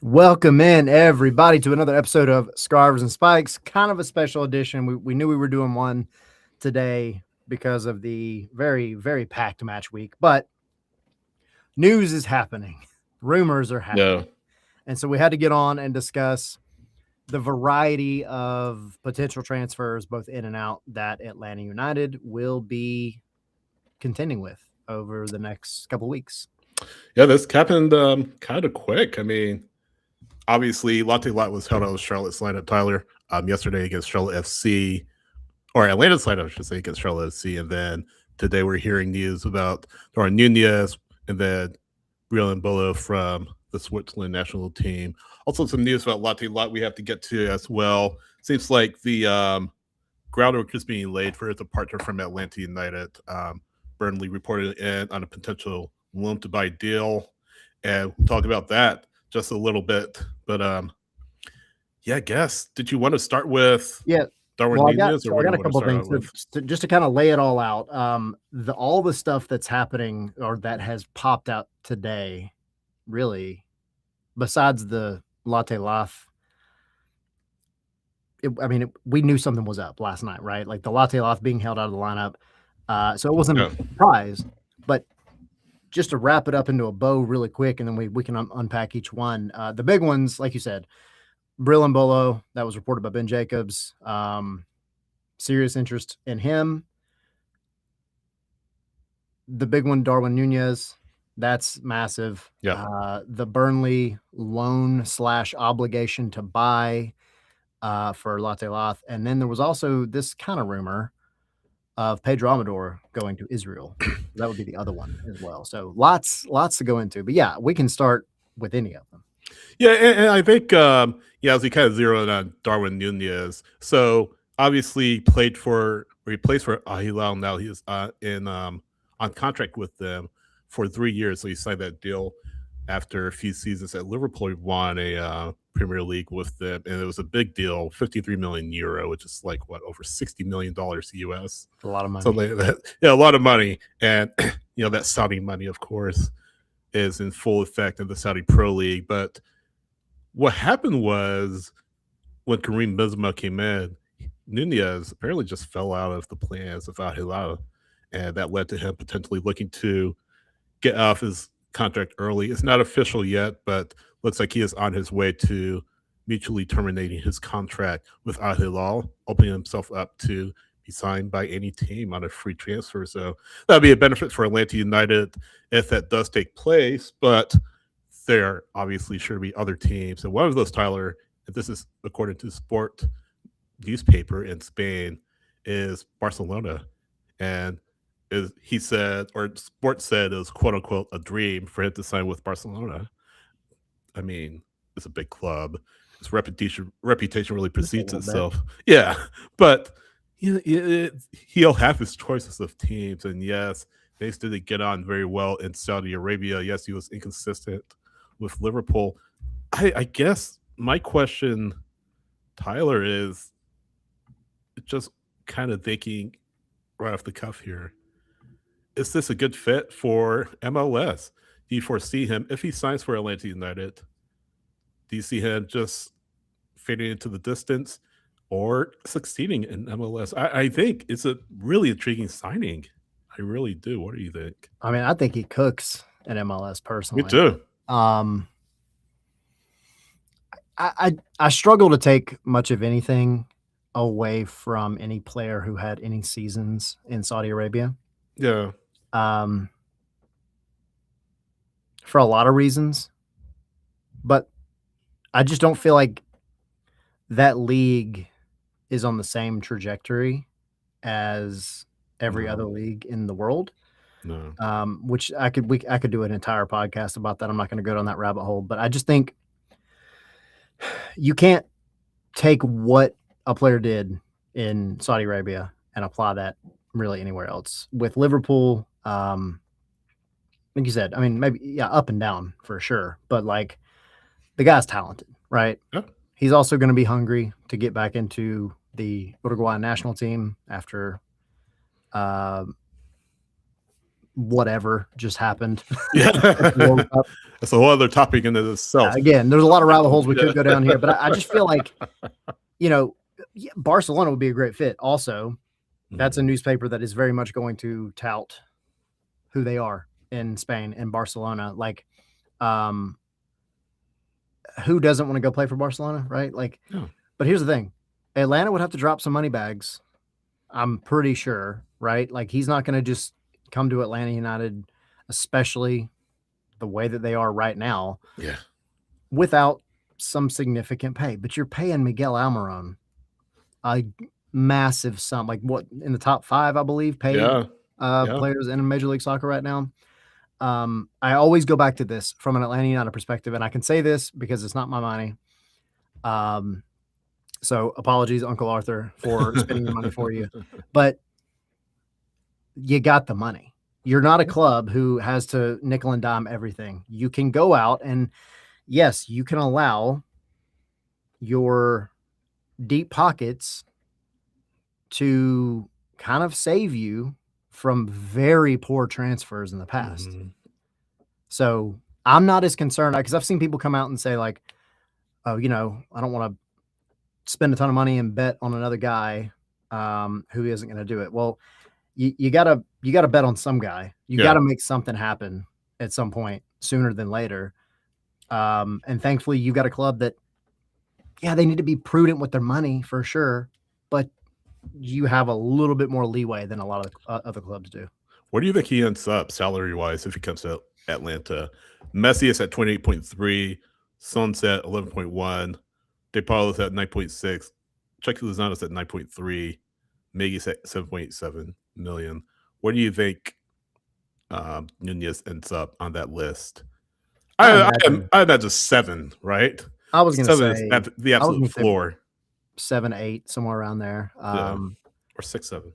Welcome in, everybody, to another episode of Scarves and Spikes. Kind of a special edition. We knew we were doing one today because of the very, very packed match week. But news is happening. Rumors are happening. Yeah. And so we had to get on and discuss the variety of potential transfers, both in and out, that Atlanta United will be contending with over the next couple of weeks. Yeah, this happened kind of quick. I mean, obviously, Latte Lath was held out with Charlotte's lineup, Tyler, yesterday against Charlotte FC, or Atlanta's lineup, I should say, against Charlotte FC. And then today we're hearing news about Darwin Nunez and then Breel Embolo from the Switzerland national team. Also, some news about Latte Lath we have to get to as well. Seems like the groundwork is being laid for his departure from Atlanta United. Burnley reported in on a potential loan to buy deal, and we'll talk about that just a little bit. But yeah, I guess. Did you want to start with Darwin Nunez, I got a couple of things just to kind of lay it all out. All the stuff that's happening or that has popped out today, really, besides the Latte Lath. We knew something was up last night, right? Like the Latte Lath being held out of the lineup. So it wasn't a surprise, but just to wrap it up into a bow really quick, and then we can unpack each one. The big ones, like you said, Breel Embolo, that was reported by Ben Jacobs. Serious interest in him. The big one, Darwin Nunez, that's massive. Yeah. The Burnley loan / obligation to buy for Latte Lath. And then there was also this kind of rumor of Pedro Amador going to Israel. That would be the other one as well. So lots to go into. But yeah, we can start with any of them. Yeah, and I think as we kind of zeroed on Darwin Nunez, so obviously he plays for Al Hilal now. He is on contract with them for 3 years. So he signed that deal after a few seasons at Liverpool. He won a Premier League with them, and it was a big deal, 53 million euro, which is like over $60 million US. A lot of money. So a lot of money, and that Saudi money, of course, is in full effect in the Saudi Pro League. But what happened was when Karim Benzema came in, Nunez apparently just fell out of the plans of Al Hilal, and that led to him potentially looking to get off his contract early. It's not official yet, but looks like he is on his way to mutually terminating his contract with Al Hilal, opening himself up to be signed by any team on a free transfer. So that'll be a benefit for Atlanta United if that does take place. But there obviously sure to be other teams. And one of those, Tyler, if this is according to Sport newspaper in Spain, is Barcelona. And he said, or Sport said, it was quote unquote a dream for him to sign with Barcelona. I mean, it's a big club. His reputation really precedes itself. Yeah, but he'll have his choices of teams. And yes, they didn't get on very well in Saudi Arabia. Yes, he was inconsistent with Liverpool. I guess my question, Tyler, is just kind of thinking right off the cuff here. Is this a good fit for MLS? Do you foresee him, if he signs for Atlanta United, do you see him just fading into the distance or succeeding in MLS? I think it's a really intriguing signing. I really do. What do you think? I mean, I think he cooks in MLS personally. Me too. I struggle to take much of anything away from any player who had any seasons in Saudi Arabia. Yeah. For a lot of reasons, but I just don't feel like that league is on the same trajectory as every other league in the world. No. Which I could do an entire podcast about that. I'm not going to go down that rabbit hole, but I just think you can't take what a player did in Saudi Arabia and apply that really anywhere else. With Liverpool, like you said, I mean, maybe up and down for sure, but like the guy's talented, right? Yeah. He's also going to be hungry to get back into the Uruguay national team after whatever just happened. Yeah. at the World Cup. That's a whole other topic in itself. Again, there's a lot of rabbit holes we could go down here, but I just feel like, Barcelona would be a great fit. Also, that's a newspaper that is very much going to tout who they are in Spain and Barcelona. Like, who doesn't want to go play for Barcelona, right? Like, But here's the thing. Atlanta would have to drop some money bags, I'm pretty sure, right? Like, he's not going to just come to Atlanta United, especially the way that they are right now, without some significant pay. But you're paying Miguel Almiron a massive sum, like what, in the top 5, I believe, paid players in Major League Soccer right now. I always go back to this from an Atlanta United perspective, and I can say this because it's not my money. So apologies, Uncle Arthur, for spending the money for you, but you got the money. You're not a club who has to nickel and dime everything. You can go out and, yes, you can allow your deep pockets to kind of save you from very poor transfers in the past. So I'm not as concerned, because I've seen people come out and say, like, oh, I don't want to spend a ton of money and bet on another guy who isn't going to do it. Well, you gotta bet on some guy. You gotta make something happen at some point sooner than later. And thankfully, you got a club that, they need to be prudent with their money for sure, but you have a little bit more leeway than a lot of other clubs do. Where do you think he ends up salary wise if he comes to Atlanta? Messi is at 28.3, Son's at 11.1, DePaulo's at 9.6, Chucky Lozano's at 9.3, Miggy's at 7.7 million. Where do you think Nunez ends up on that list? I imagine 7, right? I was going to say at the absolute floor. 7, 8, somewhere around there. Or 6, 7.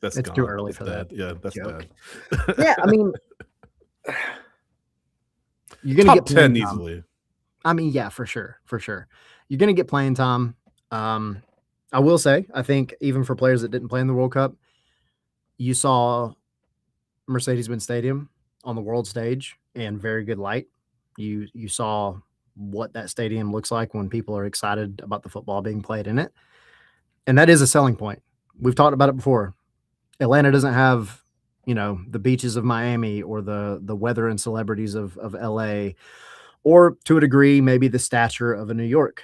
It's too early for that. Yeah, that's joke. bad. Yeah, I mean, you're going to get 10 easily. I mean, yeah, for sure. You're going to get playing time. I will say, I think even for players that didn't play in the World Cup, you saw Mercedes-Benz Stadium on the world stage in very good light. You saw what that stadium looks like when people are excited about the football being played in it. And that is a selling point. We've talked about it before. Atlanta doesn't have, the beaches of Miami or the weather and celebrities of LA, or to a degree, maybe the stature of a New York.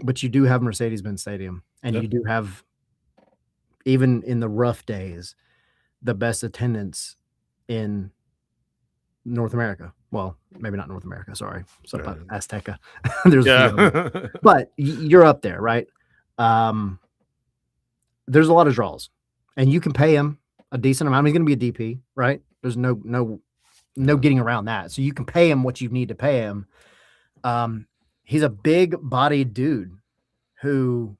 But you do have Mercedes-Benz Stadium, and you do have, even in the rough days, the best attendance in North America. Well, maybe not North America. Sorry. Azteca. There's but you're up there, right? There's a lot of draws, and you can pay him a decent amount. He's going to be a DP, right? There's no getting around that. So you can pay him what you need to pay him. He's a big-bodied dude who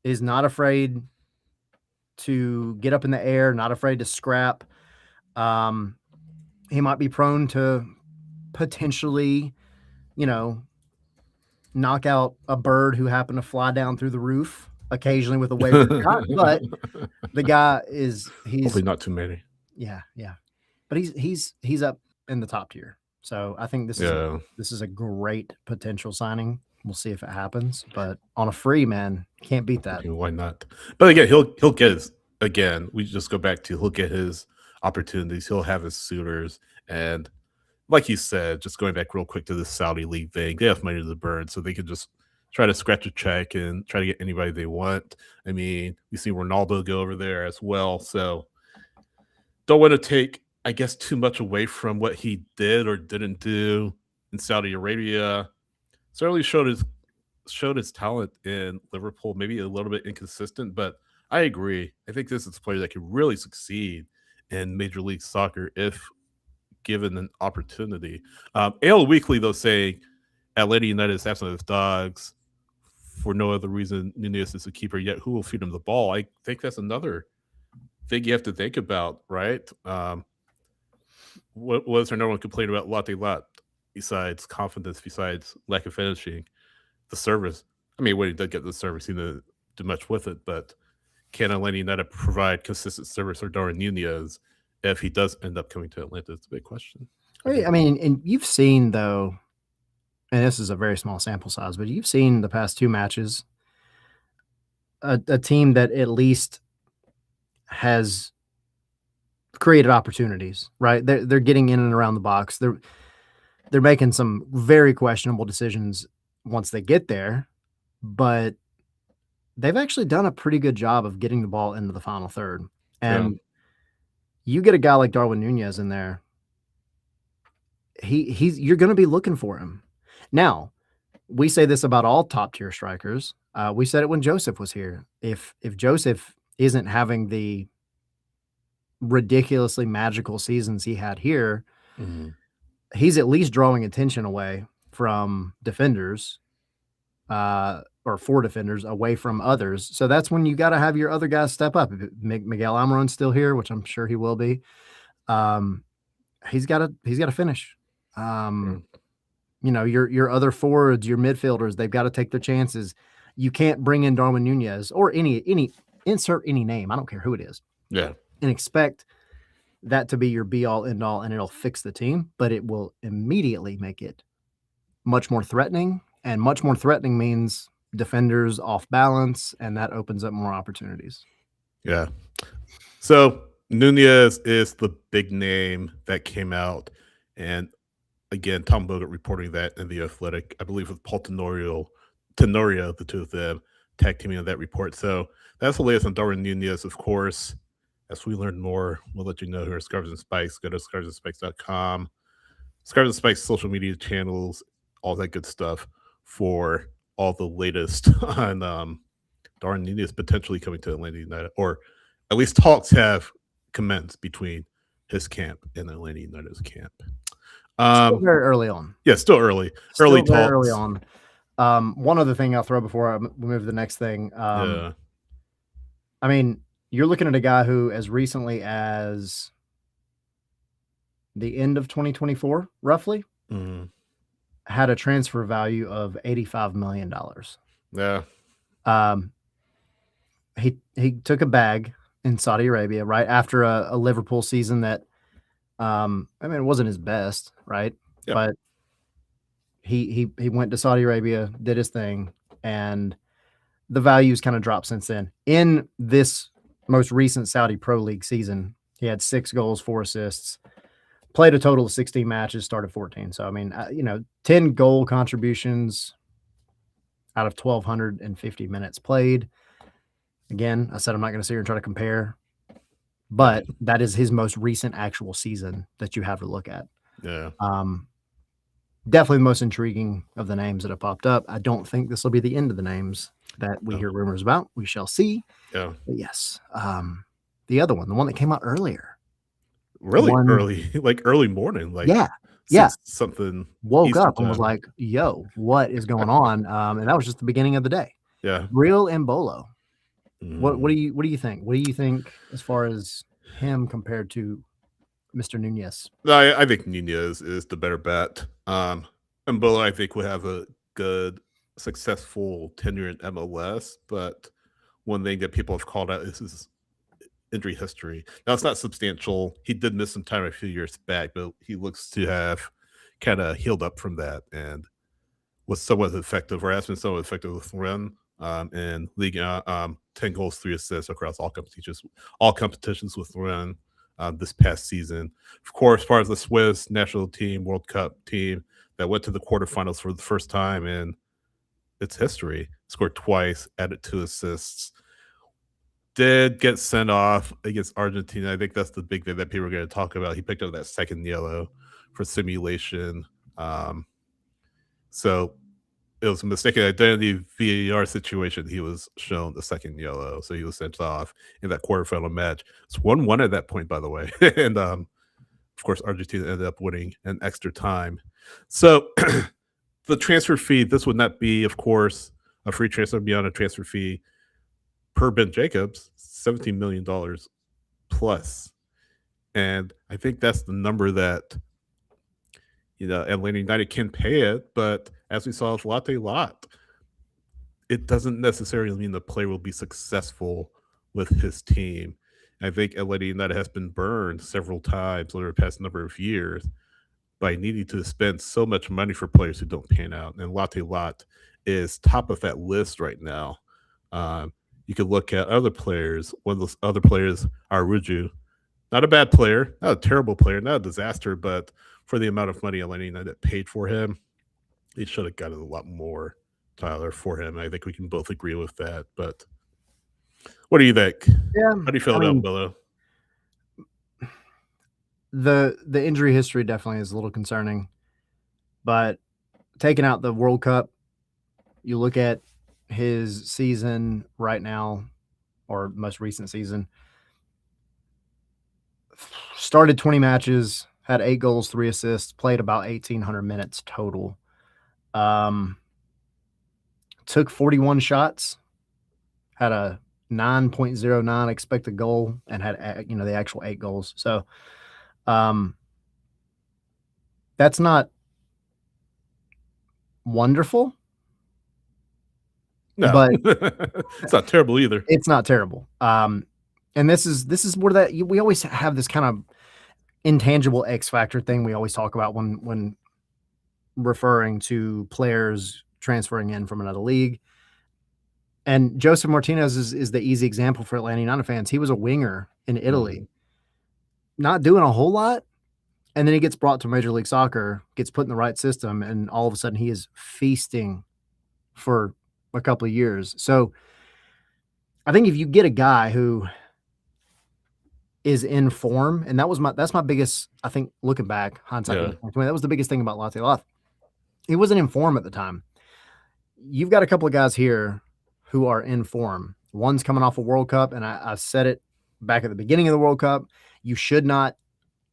is not afraid to get up in the air, not afraid to scrap. He might be prone to potentially, knock out a bird who happened to fly down through the roof occasionally with a wayward shot. But the guy he's hopefully not too many. Yeah. But he's up in the top tier. So I think this is a great potential signing. We'll see if it happens, but on a free, man, can't beat that. Why not? But again, he'll get his. Again, we just go back to he'll get his opportunities. He'll have his suitors, and like you said, just going back real quick to the Saudi league thing, they have money to burn, so they can just try to scratch a check and try to get anybody they want. I mean, we see Ronaldo go over there as well, so don't want to take, I guess, too much away from what he did or didn't do in Saudi Arabia. Certainly showed his talent in Liverpool, maybe a little bit inconsistent, but I agree. I think this is a player that could really succeed in Major League Soccer if given an opportunity. AL Weekly, though, saying Atlanta United is absent of dogs for no other reason. Nunez is a keeper, yet who will feed him the ball? I think that's another thing you have to think about, right? What was there no one complained about Latte Lath besides confidence, besides lack of finishing? The service. I mean, when he did get the service, he didn't do much with it, but can Atlanta United provide consistent service for Darwin Nunez if he does end up coming to Atlanta? It's a big question. I mean, and you've seen, though, and this is a very small sample size, but you've seen the past 2 matches, a team that at least has created opportunities, right? They're getting in and around the box. They're making some very questionable decisions once they get there, but they've actually done a pretty good job of getting the ball into the final third. And you get a guy like Darwin Nunez in there, you're going to be looking for him. Now, we say this about all top tier strikers. We said it when Joseph was here. If Joseph isn't having the ridiculously magical seasons he had here, he's at least drawing attention away from defenders, or 4 defenders away from others. So that's when you got to have your other guys step up. If Miguel Almiron's still here, which I'm sure he will be, he's got to finish. You know, your other forwards, your midfielders, they've got to take their chances. You can't bring in Darwin Nunez or insert any name. I don't care who it is. Yeah. And expect that to be your be all end all and it'll fix the team, but it will immediately make it much more threatening, and much more threatening means defenders off balance, and that opens up more opportunities. Yeah. So Nunez is the big name that came out, and again, Tom Bogut reporting that in The Athletic, I believe with Paul Tenorio, the two of them tag teaming on that report. So that's the latest on Darwin Nunez. Of course, as we learn more, we'll let you know here at Scarves and Spikes. Go to scarvesandspikes.com, Scarves and Spikes social media channels, all that good stuff for all the latest on Darwin Nunez potentially coming to Atlanta United, or at least talks have commenced between his camp and Atlanta United's camp. Still very early on. Yeah, still early. Still early very talks. early on. One other thing I'll throw before we move to the next thing. I mean, you're looking at a guy who, as recently as the end of 2024, roughly, had a transfer value of $85 million. Yeah. He took a bag in Saudi Arabia right after a Liverpool season that, I mean, it wasn't his best, right? Yeah. But he went to Saudi Arabia, did his thing, and the values kind of dropped since then. In this most recent Saudi Pro League season, he had 6 goals, 4 assists, played a total of 16 matches, started 14. So, I mean, 10 goal contributions out of 1,250 minutes played. Again, I said I'm not going to sit here and try to compare, but that is his most recent actual season that you have to look at. Yeah. Definitely the most intriguing of the names that have popped up. I don't think this will be the end of the names that we hear rumors about. We shall see. Yeah. But yes. The other one, the one that came out earlier. Really early, like early morning. Like, yeah. Something woke Eastern up and was time. like, yo, what is going on? And that was just the beginning of the day. Yeah. Breel Embolo. What do you think? What do you think as far as him compared to Mr. Nunez? No, I think Nunez is the better bet. Embolo, I think, would have a good, successful tenure in MLS, but one thing that people have called out is his injury history. Now, it's not substantial. He did miss some time a few years back, but he looks to have kind of healed up from that and was somewhat effective, or has been somewhat effective with Rennes in league. 10 goals, 3 assists across all competitions with Rennes this past season. Of course, part of the Swiss national team, World Cup team that went to the quarterfinals for the first time in its history, scored twice, added 2 assists. Did get sent off against Argentina. I think that's the big thing that people are going to talk about. He picked up that second yellow for simulation. So it was a mistaken identity VAR situation. He was shown the second yellow, so he was sent off in that quarterfinal match. It's 1-1 at that point, by the way. And of course, Argentina ended up winning in extra time. So the transfer fee, this would not be, of course, a free transfer beyond a transfer fee per Ben Jacobs, $17 million plus. And I think that's the number that, Atlanta United can pay it. But as we saw with Latte Lath, it doesn't necessarily mean the player will be successful with his team. I think Atlanta United has been burned several times over the past number of years by needing to spend so much money for players who don't pan out. And Latte Lath is top of that list right now. You could look at other players. One of those other players, Aruju, not a bad player, not a terrible player, not a disaster, but for the amount of money Atlanta United paid for him, they should have gotten a lot more, Tyler, for him. I think we can both agree with that. But what do you think? Yeah, How do you feel about Embolo? The injury history definitely is a little concerning, but taking out the World Cup, you look at his season right now, or most recent season, started 20 matches, had 8 goals, 3 assists, played about 1,800 minutes total. Took 41 shots, had a 9.09 expected goal, and had, you know, the actual 8 goals. So that's not wonderful. No, but it's not terrible either. It's not terrible. And this is where that we always have this kind of intangible X factor thing we always talk about when referring to players transferring in from another league. And Joseph Martinez is the easy example for Atlanta United fans. He was a winger in Italy, not doing a whole lot. And then he gets brought to Major League Soccer, gets put in the right system, and all of a sudden he is feasting for a couple of years. So I think if you get a guy who is in form, and that's my biggest, I think, looking back, hindsight, that was the biggest thing about Latte Lath. He wasn't in form at the time. You've got a couple of guys here who are in form. One's coming off a World Cup, and I said it back at the beginning of the World Cup. You should not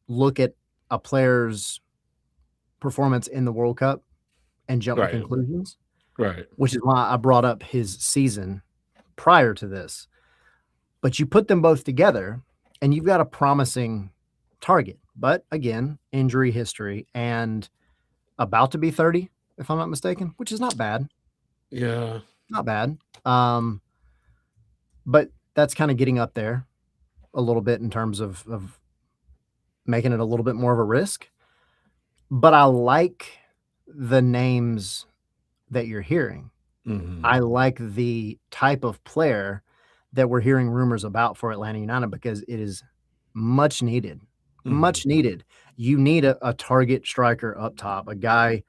look at a player's performance in the World Cup and jump to conclusions. Right. Which is why I brought up his season prior to this. But you put them both together, and you've got a promising target. But again, injury history and about to be 30, if I'm not mistaken, which is not bad. Yeah. Not bad. But that's kind of getting up there a little bit in terms of making it a little bit more of a risk. But I like the names that you're hearing. I like the type of player that we're hearing rumors about for Atlanta United because it is much needed. Much needed. You need a target striker up top, a guy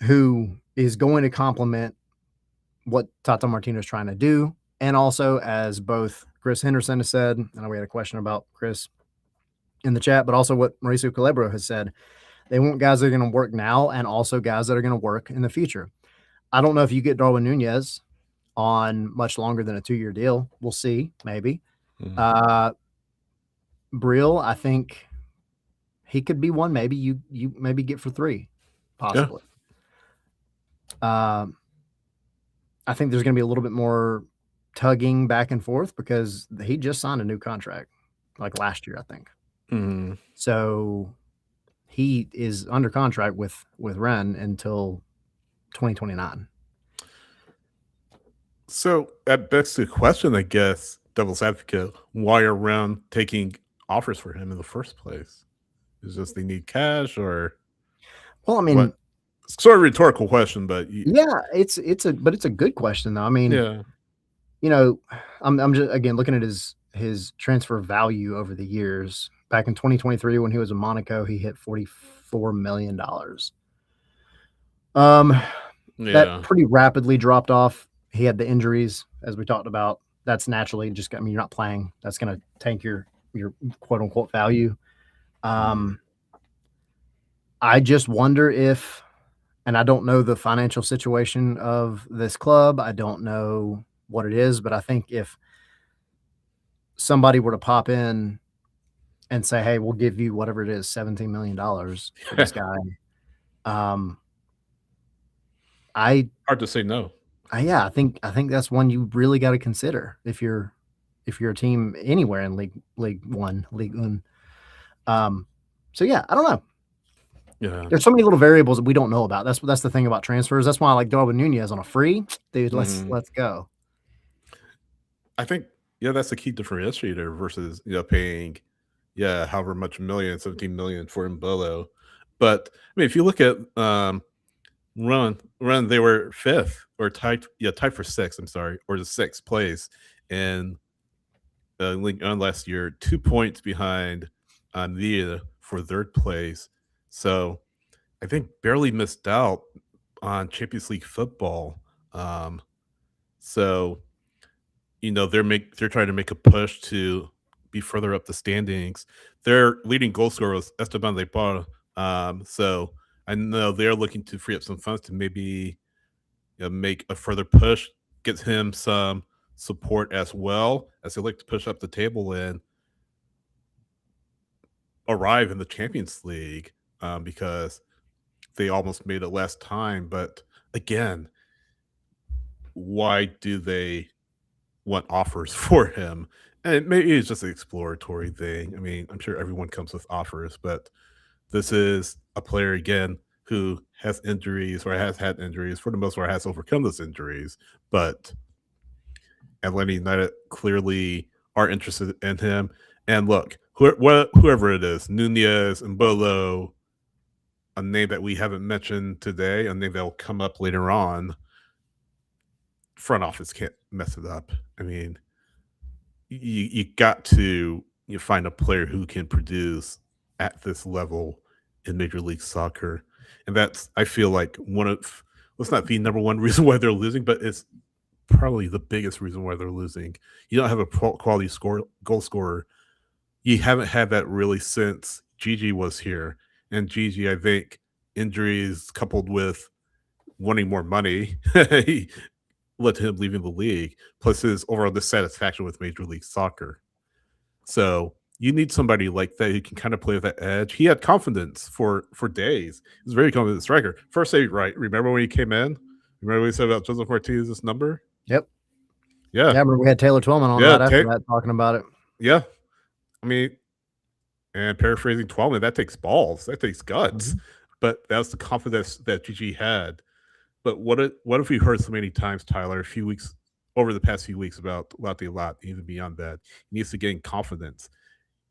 who is going to complement what Tata Martino is trying to do. And also, as both Chris Henderson has said, I know we had a question about Chris in the chat, but also what Mauricio Culebro has said, they want guys that are going to work now and also guys that are going to work in the future. I don't know if you get Darwin Nunez on much longer than a 2-year deal. We'll see, maybe. Breel, I think he could be one. Maybe you maybe get for 3, possibly. Yeah. I think there's going to be a little bit more tugging back and forth because he just signed a new contract like last year, I think. So he is under contract with Rennes until 2029. So that begs the question, I guess, devil's advocate, why are Rennes taking offers for him in the first place? Is this they need cash or? Well, I mean, what? Sort of rhetorical question, but yeah, it's a good question though. I mean, yeah, you know, I'm just again looking at his transfer value over the years. Back in 2023, when he was in Monaco, he hit $44 million. That pretty rapidly dropped off. He had the injuries, as we talked about. That's naturally just, I mean, you're not playing. That's going to tank your quote unquote value. I just wonder if, and I don't know the financial situation of this club. I don't know what it is, but I think if somebody were to pop in and say, hey, we'll give you whatever it is, $17 million for this guy. Hard to say no. I think that's one you really got to consider if you're a team anywhere in League One. So yeah, I don't know. Yeah, there's so many little variables that we don't know about. That's the thing about transfers. That's why I like Darwin Nunez on a free, dude. Let's go. I think Yeah, that's a key differentiator versus paying however much million, 17 million for Embolo. But I mean, if you look at run, they were fifth or tied for sixth. I'm sorry, or the sixth place in League One last year, 2 points behind Nia for third place. So I think barely missed out on Champions League football. Um, so they're trying to make a push to be further up the standings. Their leading goal scorer was Esteban Lebar. So I know they're looking to free up some funds to maybe make a further push, get him some support as well as they like to push up the table and arrive in the Champions League, because they almost made it last time. But again, why do they want offers for him? And maybe it's just an exploratory thing. I mean, I'm sure everyone comes with offers, but this is a player again who has injuries or has had injuries, for the most part has overcome those injuries. But Atlanta United clearly are interested in him. And look, whoever it is, Nunez, Embolo, a name that we haven't mentioned today, a name that will come up later on, front office can't mess it up. I mean, you got to find a player who can produce at this level in Major League Soccer. And that's, I feel like, let's not the number one reason why they're losing, but it's probably the biggest reason why they're losing. You don't have a quality goal scorer. You haven't had that really since Gigi was here. And Gigi, I think, injuries coupled with wanting more money led to him leaving the league, plus his overall dissatisfaction with Major League Soccer. So you need somebody like that who can kind of play with that edge. He had confidence for days. He was a very confident striker. First save, right? Remember when he came in? Remember what he said about Joseph Martinez's number? Yep. Yeah. Yeah, remember we had Taylor Twellman on right after that talking about it. Yeah. I mean, and paraphrasing Twellman, that takes balls. That takes guts. Mm-hmm. But that's the confidence that Gigi had. But what if we heard so many times, Tyler, over the past few weeks about Latte Lath, even beyond that, he needs to gain confidence.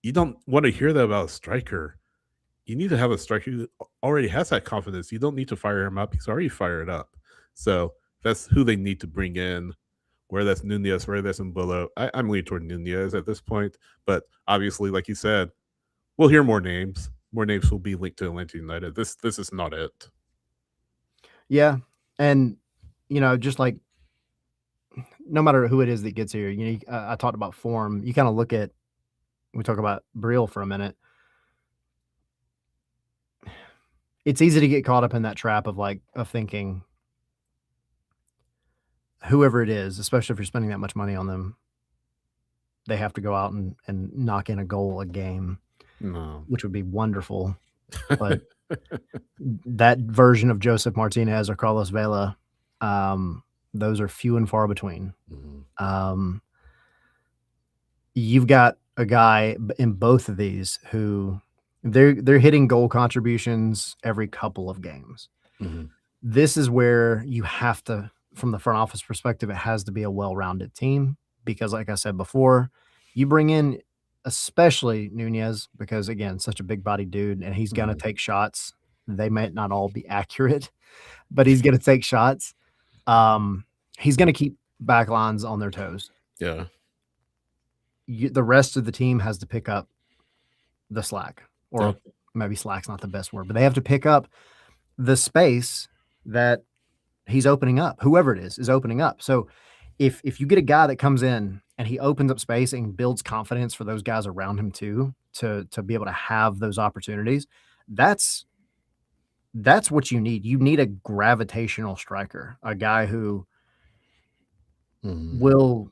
You don't want to hear that about a striker. You need to have a striker who already has that confidence. You don't need to fire him up. He's already fired up. So that's who they need to bring in, whether that's Nunez, whether that's Embolo. I'm leaning toward Nunez at this point. But obviously, like you said, we'll hear more names. More names will be linked to Atlanta United. This is not it. Yeah. And, just like no matter who it is that gets here, I talked about form. You kind of look at, we talk about Breel for a minute. It's easy to get caught up in that trap of thinking whoever it is, especially if you're spending that much money on them, they have to go out and knock in a goal a game, which would be wonderful. But that version of Joseph Martinez or Carlos Vela, those are few and far between. Mm-hmm. You've got a guy in both of these who they're hitting goal contributions every couple of games. Mm-hmm. This is where you have to, from the front office perspective, it has to be a well-rounded team because, like I said before, you bring in especially Nunez because, again, such a big-bodied dude, and he's going to take shots. They might not all be accurate, but he's going to take shots. He's going to keep back lines on their toes. Yeah. The rest of the team has to pick up the slack, or maybe slack's not the best word, but they have to pick up the space that he's opening up. Whoever it is opening up. So if you get a guy that comes in and he opens up space and builds confidence for those guys around him too, to be able to have those opportunities, that's what you need. You need a gravitational striker, a guy who will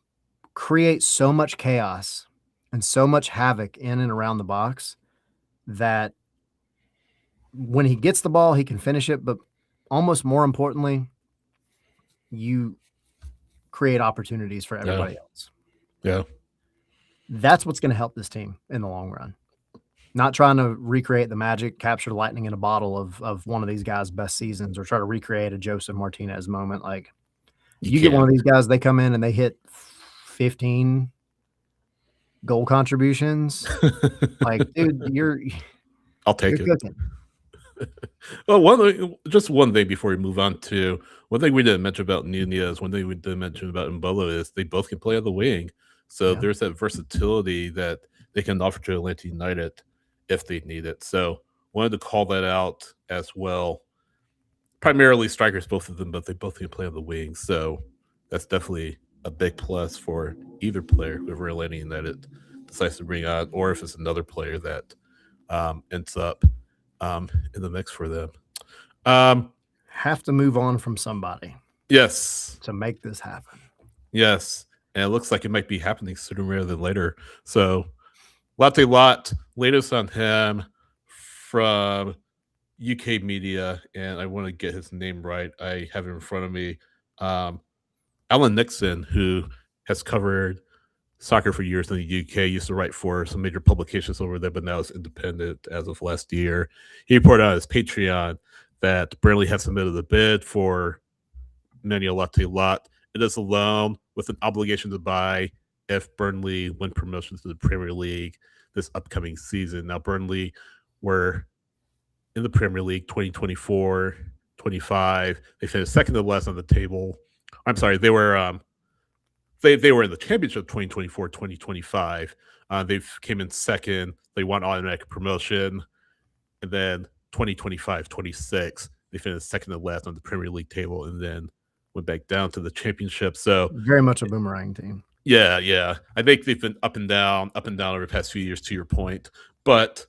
create so much chaos and so much havoc in and around the box that when he gets the ball, he can finish it. But almost more importantly, you create opportunities for everybody else. Yeah. That's what's going to help this team in the long run. Not trying to recreate the magic, capture the lightning in a bottle of one of these guys' best seasons, or try to recreate a Joseph Martinez moment. Like you get one of these guys, they come in and they hit 15 goal contributions, like, dude, you're I'll take it. cooking. Well, just one thing before we move on to one thing we didn't mention about Nunez, one thing we didn't mention about Embolo is they both can play on the wing. So Yeah. there's that versatility that they can offer to Atlanta United if they need it. So wanted to call that out as well. Primarily strikers, both of them, but they both can play on the wing. So that's definitely a big plus for either player, whoever Atlanta United decides to bring on, or if it's another player that ends up in the mix for them. Have to move on from somebody Yes. to make this happen. Yes. And it looks like it might be happening sooner rather than later. So Latte Lath, latest on him from UK media, and I want to get his name right. I have it in front of me. Alan Nixon, who has covered soccer for years in the UK, used to write for some major publications over there, but now is independent as of last year. He reported on his Patreon that Burnley had submitted a bid for Emmanuel Latte Lath. It is a loan with an obligation to buy if Burnley win promotion to the Premier League this upcoming season. Now, Burnley were in the Premier League 2024-25. They finished second to last on the table. I'm sorry, they were they were in the championship 2024-2025. They came in second. They won automatic promotion. And then 2025-26, they finished second to last on the Premier League table and then went back down to the championship. So Very much a boomerang team. yeah. I think they've been up and down over the past few years, to your point. But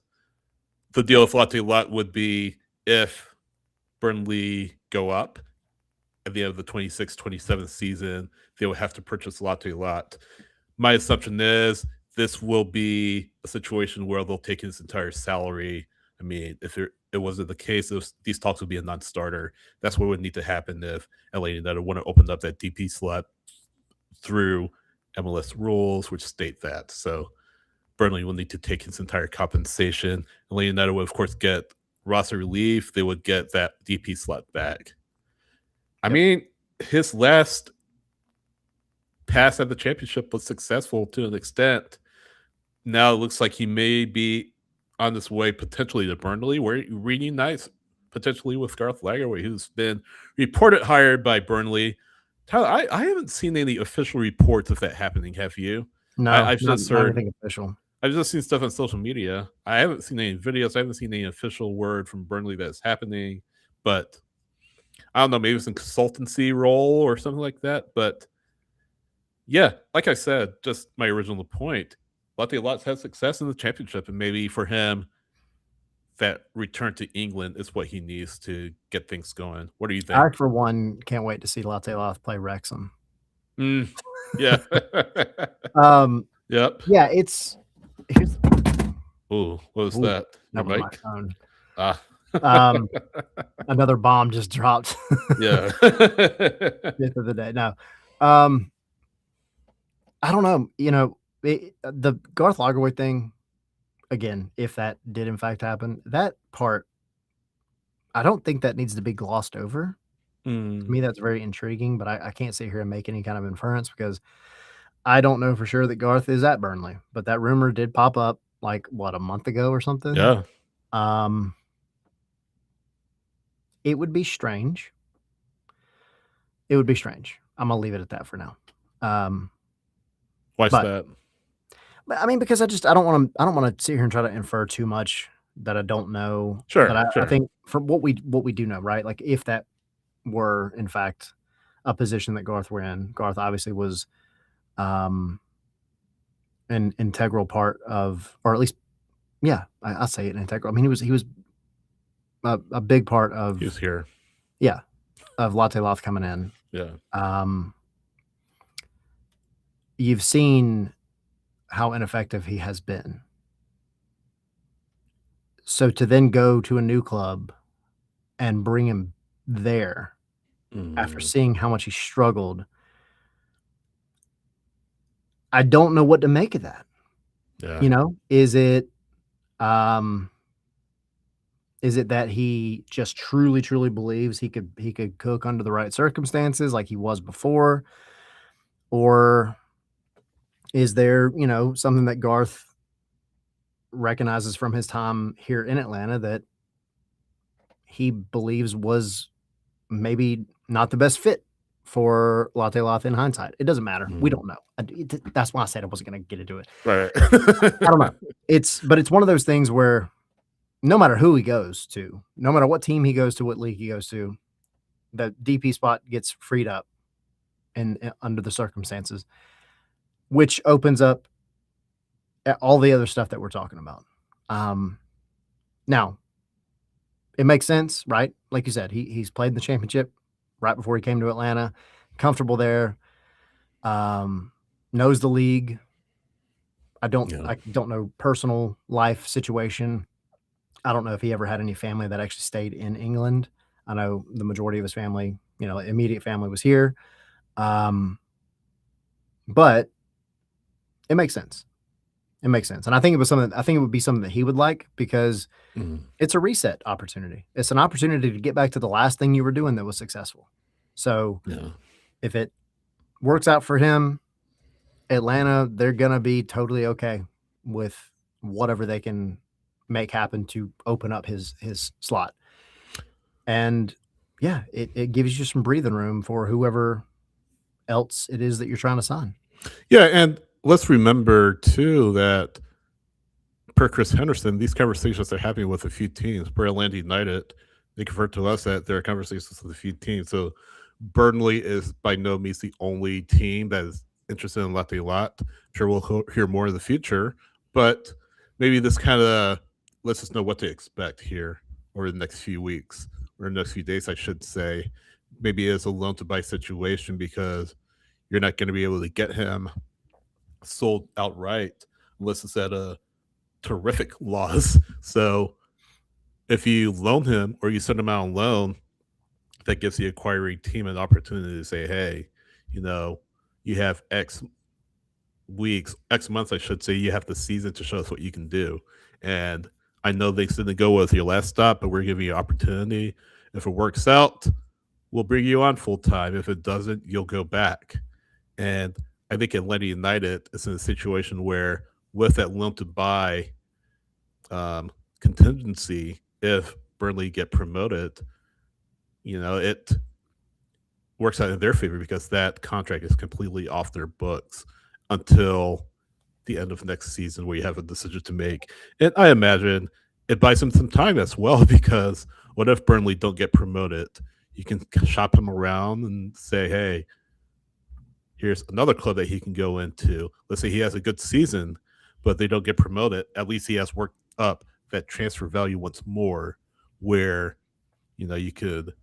the deal with Latte Lath would be if Burnley go up at the end of the 26-27 season, they will have to purchase Latte Lath. My assumption is this will be a situation where they'll take his entire salary. I mean, if it wasn't the case, these talks would be a non-starter. That's what would need to happen if LA United want to open up that DP slot through MLS rules, which state that. So Burnley will need to take his entire compensation. LA United would, of course, get roster relief. They would get that DP slot back. I mean, his last pass at the championship was successful to an extent. Now it looks like he may be on his way potentially to Burnley, where he reunites potentially with Gareth Lagerwey, who's been reported hired by Burnley. Tyler, I haven't seen any official reports of that happening. Have you? No, I've just heard anything official. I've just seen stuff on social media. I haven't seen any videos. I haven't seen any official word from Burnley that's happening. But I don't know, maybe it's a consultancy role or something like that. But yeah, like I said, just my original point. Latte Lath had success in the championship, and maybe for him, that return to England is what he needs to get things going. What do you think? I, for one, can't wait to see Latte Lath play Wrexham. Yeah. Yep. Yeah, here's Ooh, what was that? Your that was my mic? phone. Another bomb just dropped. Yeah. Fifth of the day. No. I don't know. You know, the Garth Lagerwey thing, again, if that did in fact happen, that part, I don't think that needs to be glossed over. To me, that's very intriguing, but I can't sit here and make any kind of inference because I don't know for sure that Garth is at Burnley. But that rumor did pop up like, what, a month ago or something? Yeah. It would be strange. It would be strange. I'm gonna leave it at that for now. Why's that? But I mean, because I don't want to sit here and try to infer too much that I don't know. Sure. But sure. I think for what we do know, right? Like if that were in fact a position that Garth were in, Garth obviously was an integral part of, or at least, yeah, I'll say it integral. I mean, he was a big part of. He's here. Yeah, of Latte Lath coming in. Yeah. You've seen how ineffective he has been. So to then go to a new club and bring him there after seeing how much he struggled, I don't know what to make of that. Yeah. You know, is it that he just truly believes he could cook under the right circumstances like he was before? Or is there, something that Garth recognizes from his time here in Atlanta that he believes was maybe not the best fit for Latte Lath in hindsight? It doesn't matter. We don't know. That's why I said I wasn't going to get into it. Right. I don't know. But it's one of those things where no matter who he goes to, no matter what team he goes to, what league he goes to, the DP spot gets freed up and under the circumstances, which opens up all the other stuff that we're talking about. Now, it makes sense, right? Like you said, he's played in the championship right before he came to Atlanta, comfortable there, knows the league. I don't know personal life situation. I don't know if he ever had any family that actually stayed in England. I know the majority of his family, immediate family was here. But it makes sense. It makes sense. And I think it would be something that he would like because it's a reset opportunity. It's an opportunity to get back to the last thing you were doing that was successful. So if it works out for him, Atlanta, they're going to be totally okay with whatever they can make happen to open up his slot. And yeah, it gives you some breathing room for whoever else it is that you're trying to sign. Yeah, and let's remember too that per Chris Henderson, these conversations are happening with a few teams. Breel United, they convert to us that there are conversations with a few teams. So Burnley is by no means the only team that is interested in Latte Lath. I'm sure we'll hear more in the future, but maybe this kind of lets us know what to expect here over the next few weeks or the next few days, I should say. Maybe it's a loan to buy situation because you're not going to be able to get him sold outright unless it's at a terrific loss. So if you loan him or you send him out on loan, that gives the acquiring team an opportunity to say, hey, you have X weeks, X months, I should say, you have the season to show us what you can do. And I know they didn't go with your last stop, but we're giving you an opportunity. If it works out, we'll bring you on full time. If it doesn't, you'll go back. And I think Atlanta United is in a situation where with that loan to buy contingency, if Burnley get promoted, it works out in their favor because that contract is completely off their books until the end of next season where you have a decision to make. And I imagine it buys them some time as well because what if Burnley don't get promoted? You can shop him around and say, hey, here's another club that he can go into. Let's say he has a good season, but they don't get promoted. At least he has worked up that transfer value once more where, you could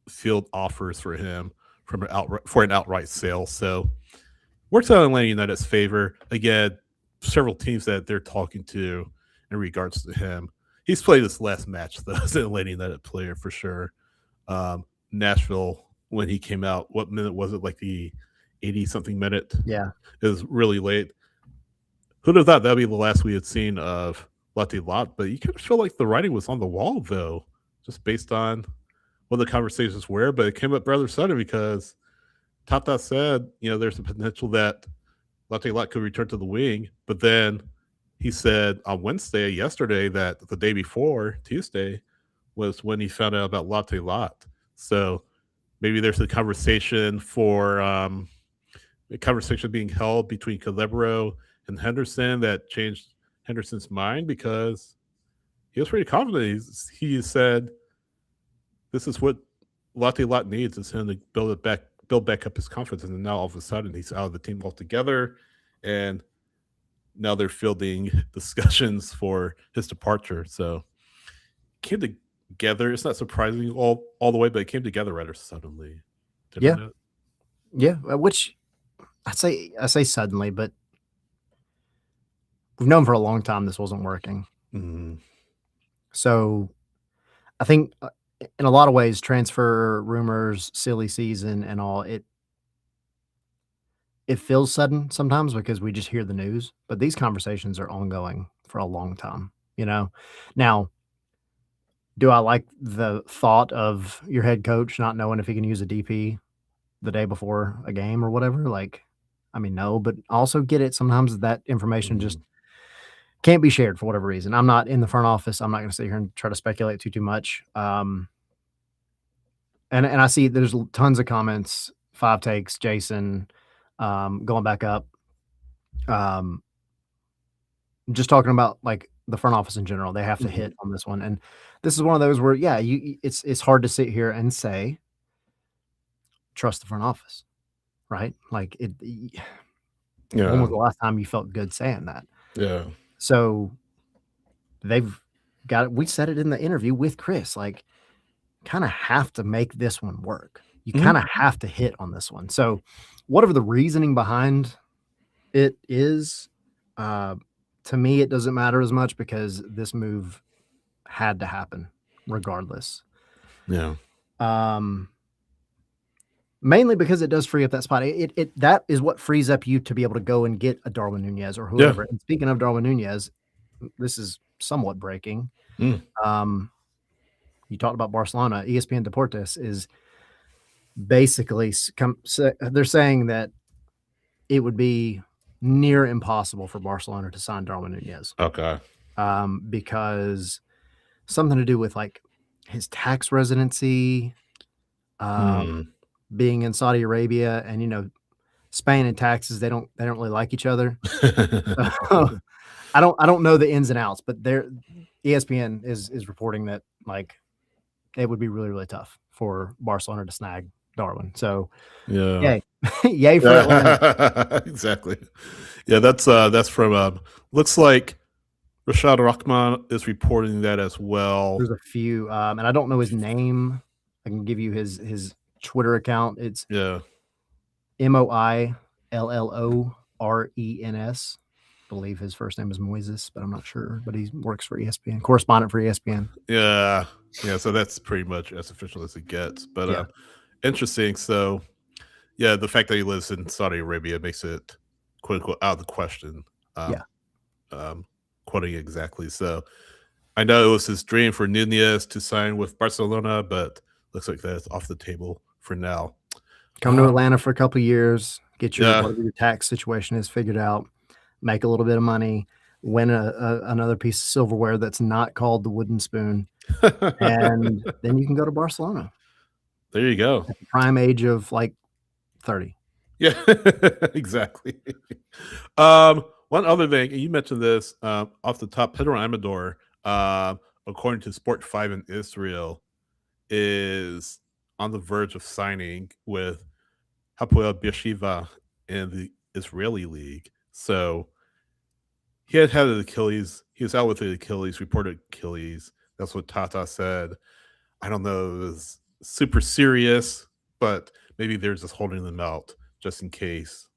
field offers for him for an outright sale. So works out in Atlanta United's favor. Again, several teams that they're talking to in regards to him. He's played his last match, though, as an Atlanta United player for sure. Nashville, when he came out, what minute was it? Like the 80-something minute? Yeah. It was really late. Who'd have thought that'd be the last we had seen of Latte Lath? But you kind of feel like the writing was on the wall, though, just based on what the conversations were. But it came up rather sudden because Tata said, there's a potential that Latte Lath could return to the wing. But then he said on yesterday, that the day before, Tuesday, was when he found out about Latte Lath. So maybe there's a conversation being held between Calabro and Henderson that changed Henderson's mind because he was pretty confident. He said, this is what Latte Lath needs is him to build back up his confidence. And now all of a sudden he's out of the team altogether. And now they're fielding discussions for his departure. So it came together. It's not surprising all the way, but it came together rather suddenly. Yeah. Which I say suddenly, but we've known for a long time this wasn't working. Mm-hmm. So I think in a lot of ways, transfer rumors, silly season and all, it feels sudden sometimes because we just hear the news, but these conversations are ongoing for a long time, Now, do I like the thought of your head coach not knowing if he can use a DP the day before a game or whatever? Like, I mean, no, but also get it. Sometimes that information just can't be shared for whatever reason. I'm not in the front office. I'm not going to sit here and try to speculate too much. And I see there's tons of comments, 5 takes, Jason, going back up, just talking about like the front office in general. They have to hit on this one, and this is one of those where, yeah, it's hard to sit here and say trust the front office, right? Like it. When was the last time you felt good saying that? Yeah. So they've got it. We said it in the interview with Chris, like, kind of have to make this one work. You kind of have to hit on this one. So whatever the reasoning behind it is, to me, it doesn't matter as much because this move had to happen regardless. Yeah. Mainly because it does free up that spot. That is what frees up you to be able to go and get a Darwin Nunez or whoever. Yeah. And speaking of Darwin Nunez, this is somewhat breaking. You talked about Barcelona. ESPN Deportes is basically they're saying that it would be near impossible for Barcelona to sign Darwin Nunez. Okay. Because something to do with like his tax residency, being in Saudi Arabia, and Spain and taxes, they don't really like each other. So, I don't know the ins and outs, but ESPN is reporting that like it would be really, really tough for Barcelona to snag Darwin. So yeah, yay for Atlanta. Exactly. Yeah, that's from looks like Rashad Rahman is reporting that as well. There's a few, and I don't know his name. I can give you his Twitter account. It's MoILLORENS. I believe his first name is Moises, but I'm not sure. But he works for ESPN, correspondent for ESPN. Yeah. So that's pretty much as official as it gets. But interesting. So, yeah, the fact that he lives in Saudi Arabia makes it "quote unquote" out of the question. Quoting exactly. So, I know it was his dream for Nunez to sign with Barcelona, but looks like that's off the table for now. Come to Atlanta for a couple of years, get whatever your tax situation is figured out, make a little bit of money, win another piece of silverware that's not called the wooden spoon, and then you can go to Barcelona. There you go. At the prime age of like 30. Yeah, exactly. One other thing, and you mentioned this off the top, Pedro Amador, according to Sport 5 in Israel, is on the verge of signing with Hapoel Beersheva in the Israeli league. So he had an Achilles. He was out with the Achilles, reported Achilles. That's what Tata said. I don't know if it was super serious, but maybe they're just holding them out just in case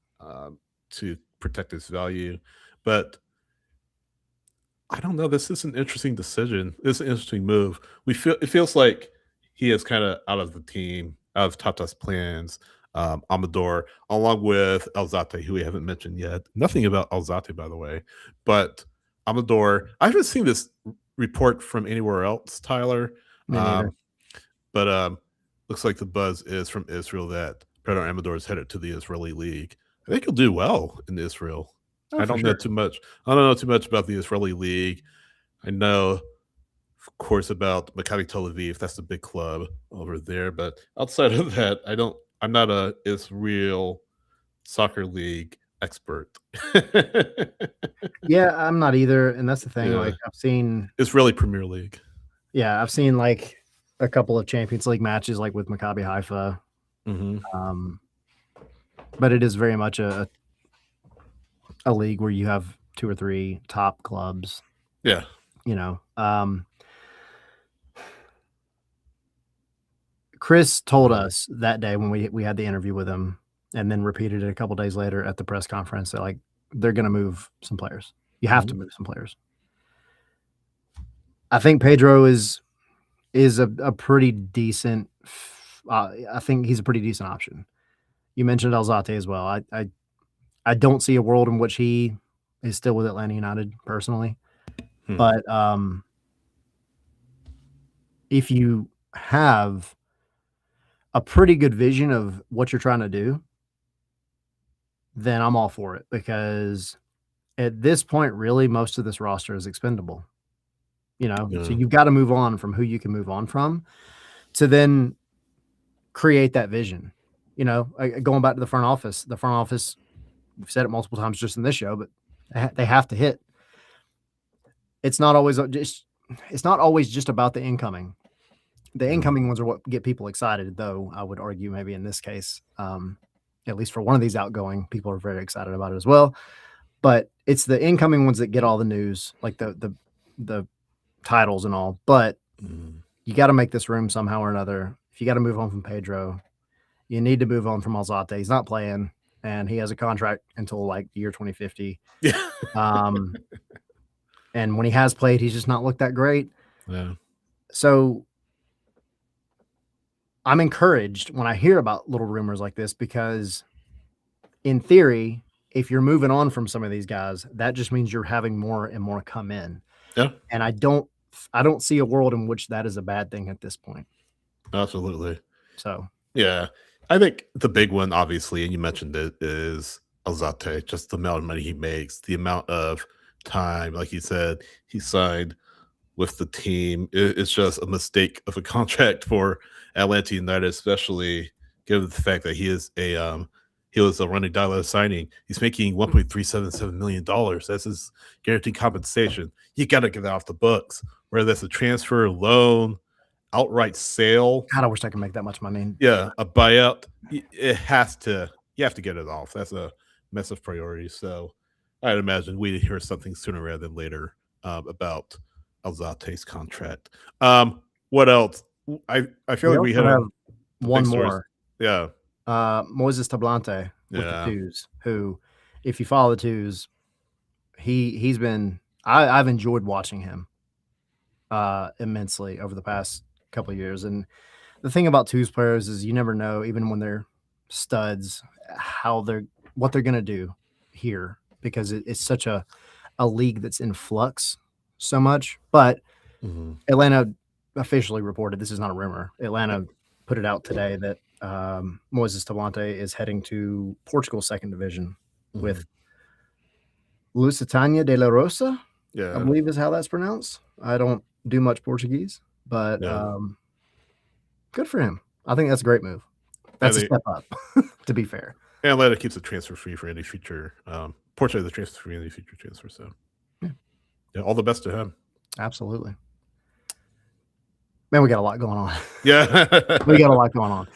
to protect his value. But I don't know. This is an interesting decision. This is an interesting move. It feels like he is kind of out of the team, out of Tata's plans. Amador, along with Alzate, who we haven't mentioned yet. Nothing about Alzate, by the way. But Amador, I haven't seen this report from anywhere else, Tyler. But looks like the buzz is from Israel that Pedro Amador is headed to the Israeli league. I think he'll do well in Israel. I don't know too much. I don't know too much about the Israeli league. I know, of course, about Maccabi Tel Aviv. That's the big club over there. But outside of that, I'm not a Israel soccer league expert. Yeah, I'm not either. And that's the thing. Like, I've seen Israeli Premier League. Yeah, I've seen like a couple of Champions League matches, like with Maccabi Haifa. But it is very much a league where you have 2 or 3 top clubs. Yeah. Chris told us that day when we had the interview with him, and then repeated it a couple days later at the press conference, that like they're going to move some players. You have to move some players. I think Pedro is a pretty decent. I think he's a pretty decent option. You mentioned Alzate as well. I don't see a world in which he is still with Atlanta United personally, but if you have a pretty good vision of what you're trying to do, then I'm all for it, because at this point, really, most of this roster is expendable. So you've got to move on from who you can move on from to then create that vision. Going back to the front office, we've said it multiple times just in this show, but they have to hit. It's not always just about the incoming. The incoming ones are what get people excited, though I would argue maybe in this case, at least for one of these outgoing, people are very excited about it as well. But it's the incoming ones that get all the news, like the titles and all. But you got to make this room somehow or another. If you got to move on from Pedro, you need to move on from Alzate. He's not playing, and he has a contract until like the year 2050. Yeah. And when he has played, he's just not looked that great. Yeah. So I'm encouraged when I hear about little rumors like this, because in theory, if you're moving on from some of these guys, that just means you're having more and more come in. Yeah. And I don't see a world in which that is a bad thing at this point. Absolutely. So, yeah, I think the big one, obviously, and you mentioned it, is Alzate. Just the amount of money he makes, the amount of time, like you said, he signed with the team. It's just a mistake of a contract for Atlanta United, especially given the fact that he was a running dollar signing. He's making $1.377 million. That's his guaranteed compensation. You got to get that off the books. Whether that's a transfer, loan, outright sale. God, I wish I could make that much money. Yeah, a buyout. You have to get it off. That's a massive priority. So I'd imagine we'd hear something sooner rather than later about Alzate's contract. What else? I feel like we have one more. Yeah. Moises Tablante with the Twos, who, if you follow the Twos, he's been I've enjoyed watching him immensely over the past couple of years. And the thing about Twos players is you never know, even when they're studs, what they're gonna do here, because it's such a league that's in flux so much. But Atlanta officially reported, this is not a rumor, Atlanta put it out today that Moises Tablante is heading to Portugal's second division with Lusitania de la Rosa. Yeah, I believe is how that's pronounced. I don't do much Portuguese, but good for him. I think that's a great move. That's a step up, to be fair. And Atlanta keeps it transfer free for any future. Portugal is transfer free any future transfer. So, yeah, all the best to him. Absolutely. Man, we got a lot going on. Yeah. We got a lot going on.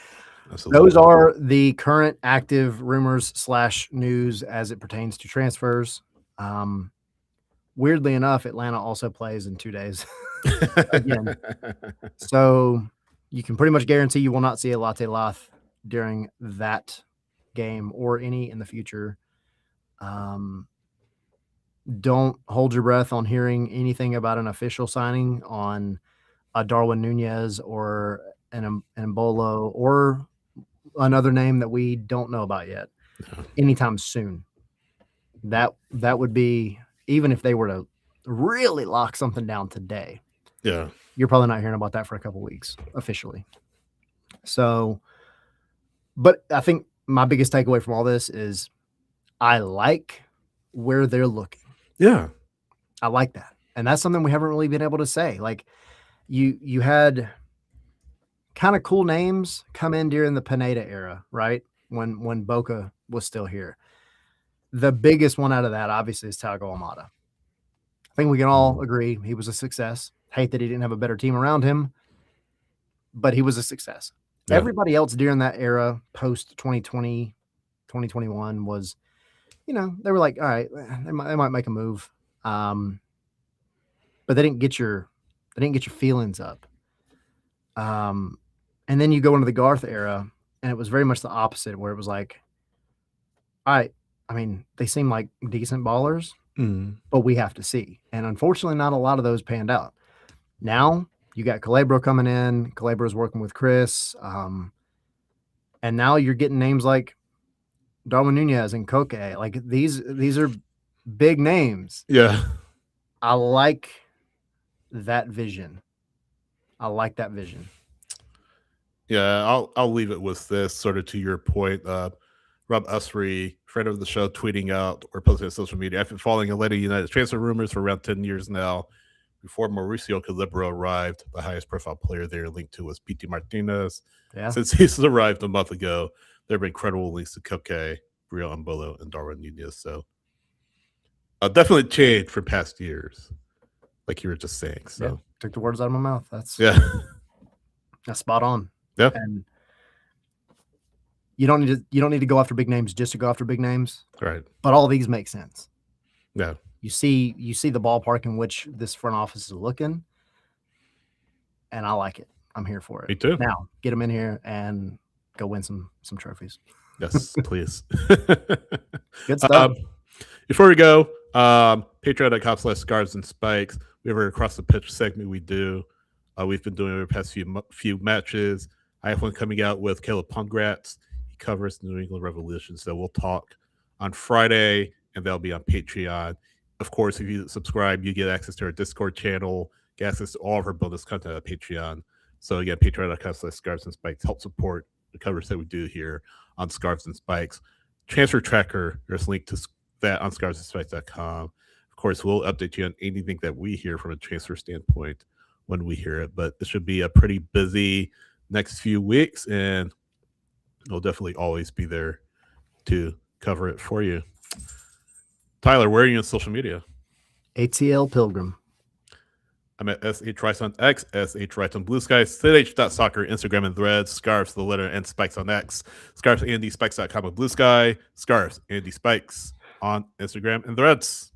Absolutely. Those are the current active rumors / news as it pertains to transfers. Weirdly enough, Atlanta also plays in 2 days again. So you can pretty much guarantee you will not see a Latte Lath during that game or any in the future. Don't hold your breath on hearing anything about an official signing on a Darwin Nunez or an Embolo or another name that we don't know about yet anytime soon. That would be, even if they were to really lock something down today, you're probably not hearing about that for a couple of weeks officially. So, but I think my biggest takeaway from all this is I like where they're looking. Yeah. I like that. And that's something we haven't really been able to say. Like, you had kind of cool names come in during the Pineda era, right? When Boca was still here. The biggest one out of that, obviously, is Thiago Almada. I think we can all agree he was a success. Hate that he didn't have a better team around him, but he was a success. Yeah. Everybody else during that era, post 2020, 2021, was, they were like, all right, they might make a move, but they didn't get your feelings up. And then you go into the Garth era, and it was very much the opposite, where it was like, all right, I mean, they seem like decent ballers, but we have to see. And unfortunately, not a lot of those panned out. Now you got Calabro coming in. Calabro's working with Chris. And now you're getting names like Darwin Nunez and Koke. Like these are big names. Yeah. I like that vision. Yeah, I'll leave it with this, sort of to your point. Rob Usry, friend of the show, tweeting out or posting on social media. I've been following Atlanta United transfer rumors for around 10 years now. Before Mauricio Calibro arrived, the highest profile player they're linked to was Pity Martinez. Yeah. Since he's arrived a month ago, there have been credible links to Koke, Breel Embolo, and Darwin Nunez. So definitely changed from past years, like you were just saying. So yeah, took the words out of my mouth. That's spot on. Yeah. And you don't need to go after big names just to go after big names. Right. But all of these make sense. Yeah. You see the ballpark in which this front office is looking, and I like it. I'm here for it. Me too. Now, get them in here and go win some trophies. Yes, please. Good stuff. Before we go, patreon.com/scarves and spikes. We have our across the pitch segment we do. We've been doing over the past few matches. I have one coming out with Caleb Pongratz. He covers the New England Revolution, so we'll talk on Friday, and that'll be on Patreon. Of course, if you subscribe, you get access to our Discord channel, get access to all of our bonus content on Patreon. So again, patreon.com/scarves and spikes. Help support the coverage that we do here on Scarves and Spikes. Transfer Tracker, there's a link to that on scarvesandspikes.com. Of course, we'll update you on anything that we hear from a transfer standpoint when we hear it. But it should be a pretty busy next few weeks, and we'll definitely always be there to cover it for you. Tyler, where are you on social media? ATL Pilgrim. I'm at SH Rice on X, SH Rice on Blue Sky, SIDH.soccer, Instagram and Threads, Scarves, the letter, and Spikes on X, Scarves, Andy, Spikes.com on Blue Sky, Scarves, Andy Spikes on Instagram and Threads.